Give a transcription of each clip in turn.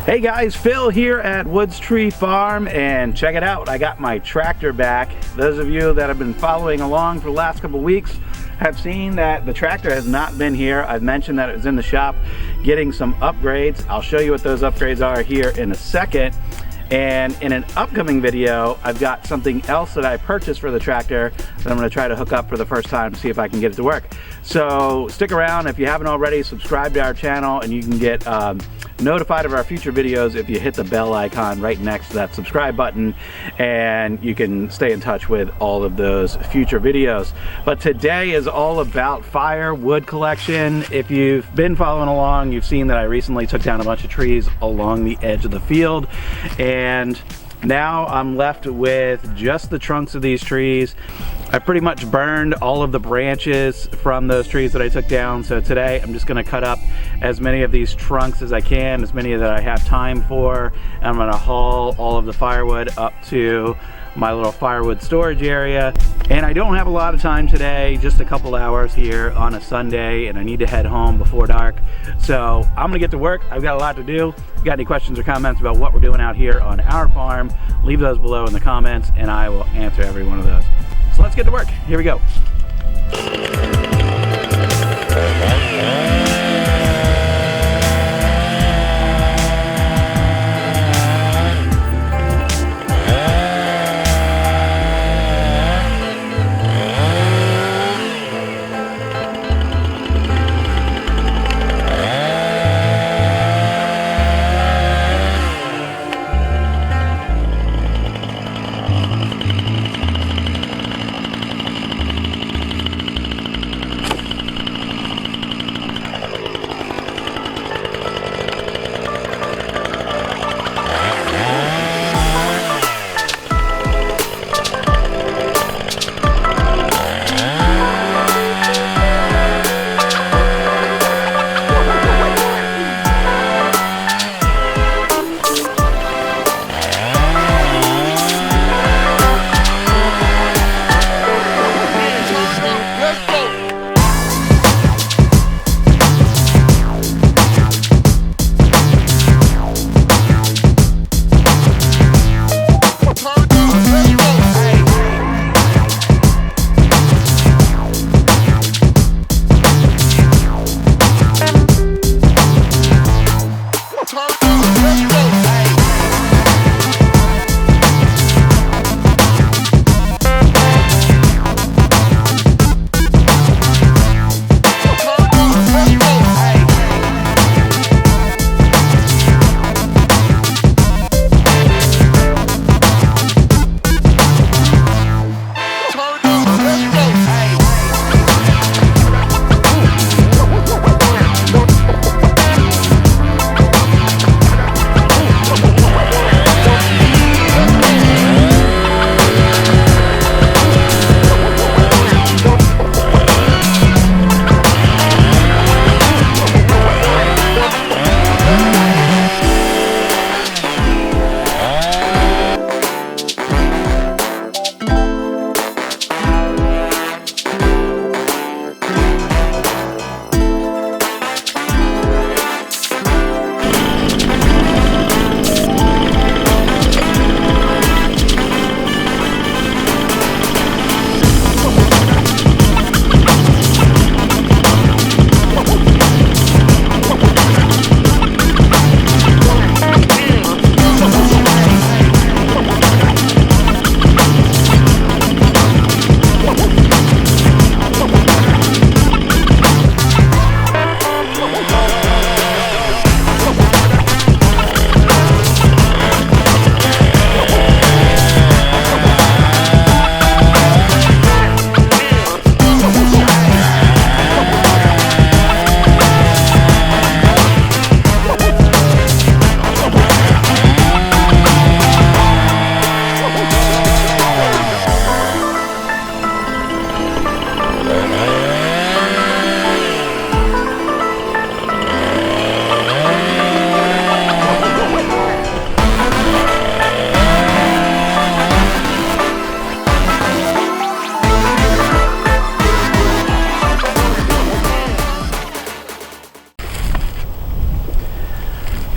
Hey guys, Phil here at Woods Tree Farm, and check it out, I got my tractor back. Those of you that have been following along for the last couple weeks have seen that the tractor has not been here. I've mentioned that it was in the shop getting some upgrades. I'll show you what those upgrades are here in a second. And in an upcoming video, I've got something else that I purchased for the tractor that I'm going to try to hook up for the first time to see if I can get it to work. So stick around. If you haven't already, subscribe to our channel, and you can get notified of our future videos if you hit the bell icon right next to that subscribe button, and you can stay in touch with all of those future videos. But today is all about firewood collection. If you've been following along, you've seen that I recently took down a bunch of trees along the edge of the field, and now I'm left with just the trunks of these trees. I pretty much burned all of the branches from those trees that I took down, so today I'm just going to cut up as many of these trunks as I can, as many that I have time for, and I'm going to haul all of the firewood up to my little firewood storage area. And I don't have a lot of time today, just a couple hours here on a Sunday, and I need to head home before dark. So I'm gonna get to work. I've got a lot to do. If you got any questions or comments about what we're doing out here on our farm, leave those below in the comments and I will answer every one of those. So let's get to work. Here we go.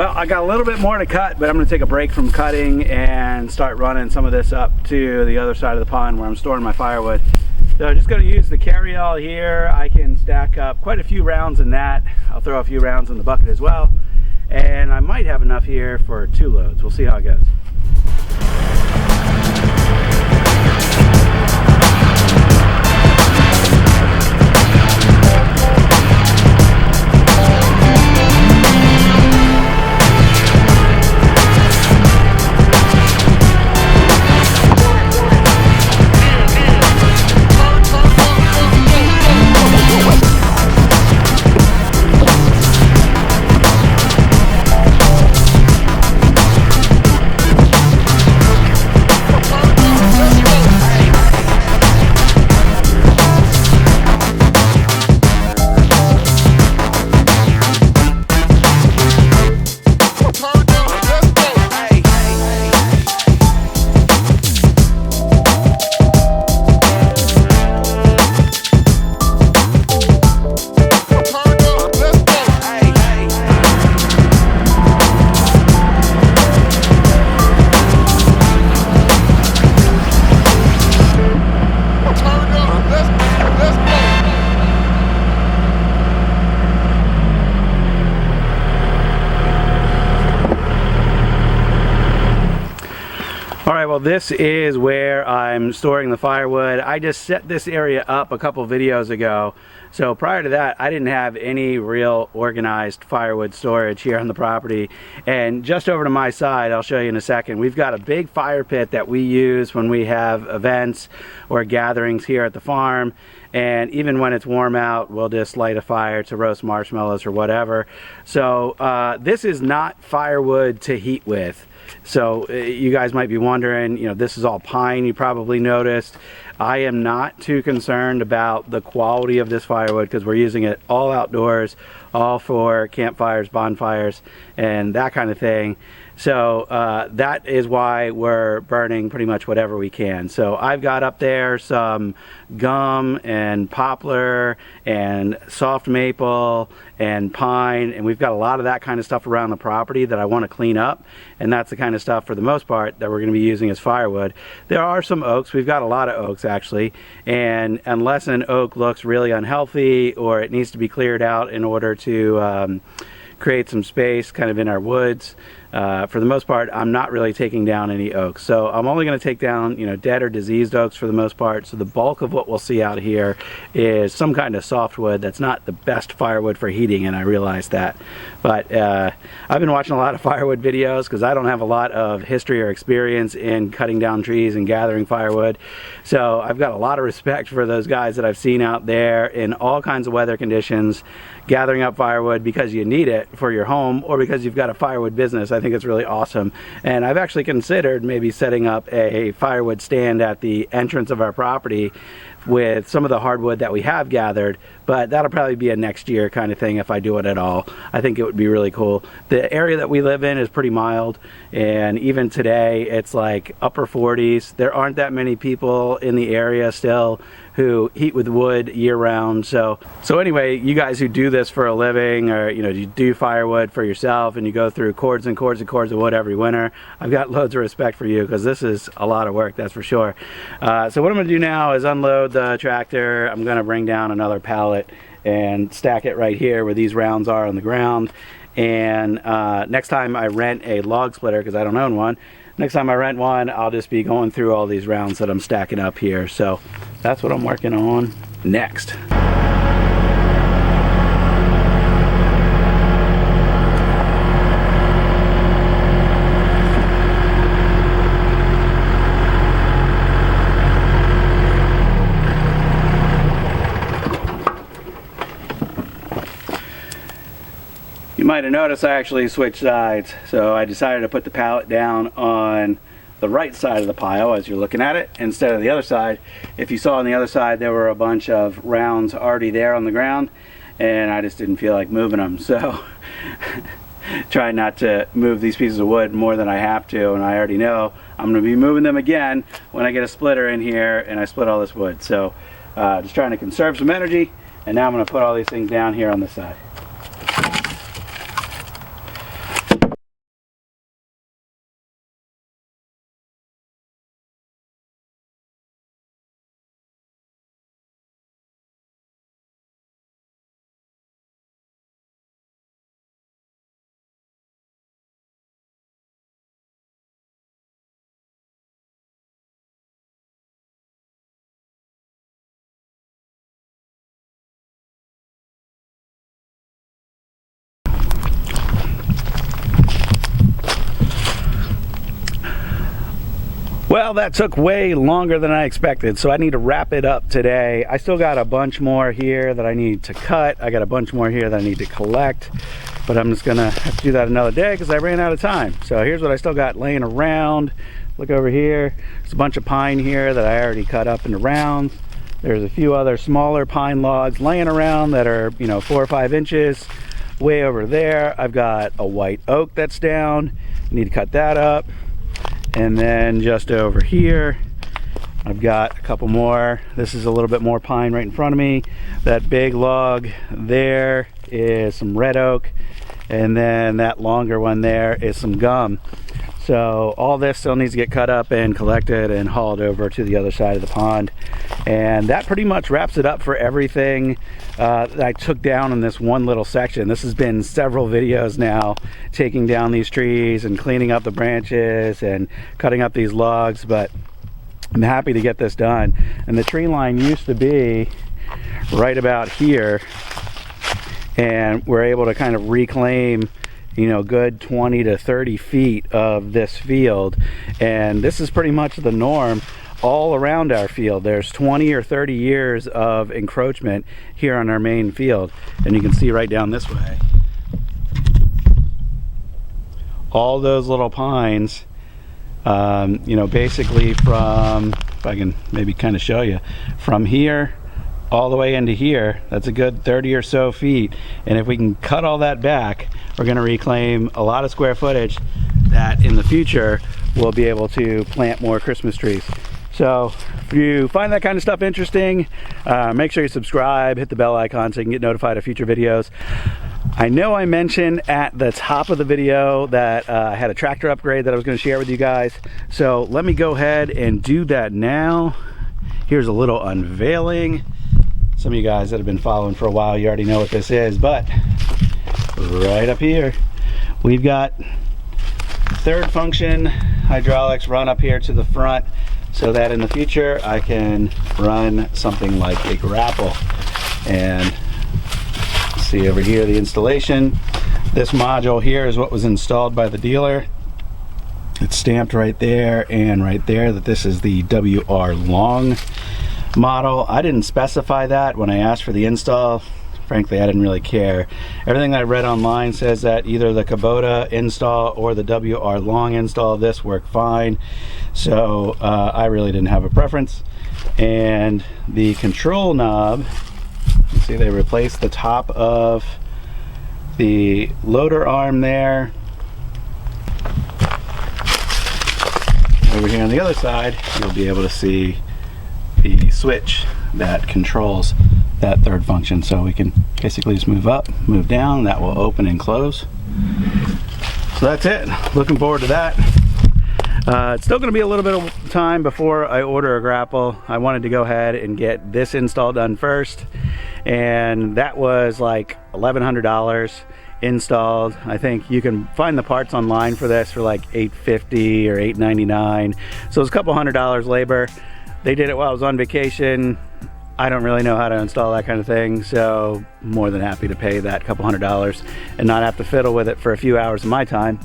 Well, I got a little bit more to cut, but I'm going to take a break from cutting and start running some of this up to the other side of the pond where I'm storing my firewood. So I'm just going to use the carry-all here. I can stack up quite a few rounds in that. I'll throw a few rounds in the bucket as well. And I might have enough here for 2 loads. We'll see how it goes. Well, this is where I'm storing the firewood. I just set this area up a couple videos ago. So prior to that, I didn't have any real organized firewood storage here on the property. And just over to my side, I'll show you in a second, we've got a big fire pit that we use when we have events or gatherings here at the farm. And even when it's warm out, we'll just light a fire to roast marshmallows or whatever. So this is not firewood to heat with. So you guys might be wondering, you know, this is all pine, you probably noticed. I am not too concerned about the quality of this firewood because we're using it all outdoors, all for campfires, bonfires, and that kind of thing. So that is why we're burning pretty much whatever we can. So I've got up there some gum and poplar and soft maple and pine, and we've got a lot of that kind of stuff around the property that I want to clean up, and that's the kind of stuff for the most part that we're going to be using as firewood. There are some oaks. We've got a lot of oaks actually, and unless an oak looks really unhealthy or it needs to be cleared out in order to create some space kind of in our woods, for the most part, I'm not really taking down any oaks. So I'm only going to take down, you know, dead or diseased oaks for the most part. So the bulk of what we'll see out here is some kind of softwood that's not the best firewood for heating, and I realize that. But I've been watching a lot of firewood videos because I don't have a lot of history or experience in cutting down trees and gathering firewood. So I've got a lot of respect for those guys that I've seen out there in all kinds of weather conditions, gathering up firewood because you need it for your home or because you've got a firewood business. I think it's really awesome. And I've actually considered maybe setting up a firewood stand at the entrance of our property with some of the hardwood that we have gathered, but that'll probably be a next year kind of thing if I do it at all. I think it would be really cool. The area that we live in is pretty mild, and even today it's like upper 40s. There aren't that many people in the area still who heat with wood year-round. So anyway, you guys who do this for a living, or you know, you do firewood for yourself and you go through cords and cords and cords of wood every winter, I've got loads of respect for you because this is a lot of work, that's for sure. So what I'm going to do now is unload the tractor. I'm going to bring down another pallet and stack it right here where these rounds are on the ground. And next time I rent a log splitter, because I don't own one, next time I rent one, I'll just be going through all these rounds that I'm stacking up here. So that's what I'm working on next. You might have noticed I actually switched sides, so I decided to put the pallet down on the right side of the pile as you're looking at it instead of the other side. If you saw on the other side, there were a bunch of rounds already there on the ground, and I just didn't feel like moving them. So try not to move these pieces of wood more than I have to, and I already know I'm going to be moving them again when I get a splitter in here and I split all this wood. So just trying to conserve some energy, and now I'm going to put all these things down here on this side. Well, that took way longer than I expected, so I need to wrap it up today. I still got a bunch more here that I need to cut. I got a bunch more here that I need to collect, but I'm just gonna have to do that another day because I ran out of time. So here's what I still got laying around. Look over here. There's a bunch of pine here that I already cut up into rounds. There's a few other smaller pine logs laying around that are, 4 or 5 inches. Way over there, I've got a white oak that's down. I need to cut that up. And then just over here, I've got a couple more. This is a little bit more pine right in front of me. That big log there is some red oak. And then that longer one there is some gum. So all this still needs to get cut up and collected and hauled over to the other side of the pond. And that pretty much wraps it up for everything that I took down in this one little section. This has been several videos now, taking down these trees and cleaning up the branches and cutting up these logs, but I'm happy to get this done. And the tree line used to be right about here, and we're able to kind of reclaim good 20 to 30 feet of this field. And this is pretty much the norm all around our field. There's 20 or 30 years of encroachment here on our main field. And you can see right down this way, all those little pines, basically from, if I can maybe kind of show you, from here all the way into here, that's a good 30 or so feet. And if we can cut all that back, we're going to reclaim a lot of square footage that in the future we'll be able to plant more Christmas trees. So if you find that kind of stuff interesting, make sure you subscribe, hit the bell icon so you can get notified of future videos. I know I mentioned at the top of the video that I had a tractor upgrade that I was going to share with you guys. So let me go ahead and do that now. Here's a little unveiling. Some of you guys that have been following for a while, you already know what this is, but right up here, we've got third function hydraulics run up here to the front so that in the future I can run something like a grapple. And see over here the installation. This module here is what was installed by the dealer. It's stamped right there and right there that this is the WR long model. I didn't specify that when I asked for the install. Frankly, I didn't really care. Everything I read online says that either the Kubota install or the WR long install of this work fine. So I really didn't have a preference. And the control knob, you see they replaced the top of the loader arm there. Over here on the other side, you'll be able to see the switch that controls that third function. So we can basically just move up, move down, that will open and close. So that's it. Looking forward to that. It's still going to be a little bit of time before I order a grapple. I wanted to go ahead and get this install done first, and that was like $1,100 installed. I think you can find the parts online for this for like $850 or $899. So it's a couple $100 labor. They did it while I was on vacation. I don't really know how to install that kind of thing, so more than happy to pay that couple $100 and not have to fiddle with it for a few hours of my time.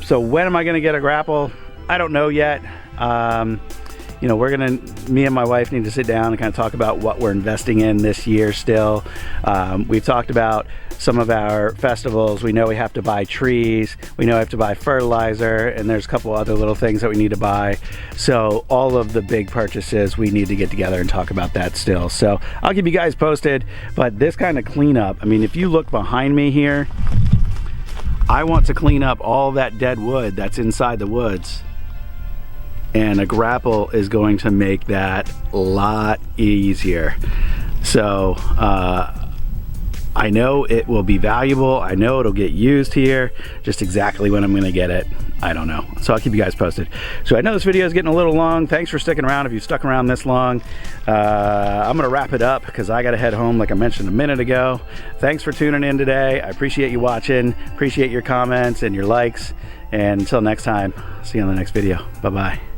So when am I going to get a grapple? I don't know yet. Me and my wife need to sit down and kind of talk about what we're investing in this year still. We've talked about some of our festivals. We know we have to buy trees, we know we have to buy fertilizer, and there's a couple other little things that we need to buy. So all of the big purchases, we need to get together and talk about that still. So I'll keep you guys posted, but this kind of cleanup, I mean, if you look behind me here, I want to clean up all that dead wood that's inside the woods. And a grapple is going to make that a lot easier. So I know it will be valuable. I know it'll get used here. Just exactly when I'm going to get it, I don't know. So I'll keep you guys posted. So I know this video is getting a little long. Thanks for sticking around if you stuck around this long. I'm going to wrap it up because I got to head home like I mentioned a minute ago. Thanks for tuning in today. I appreciate you watching. Appreciate your comments and your likes. And until next time, see you on the next video. Bye-bye.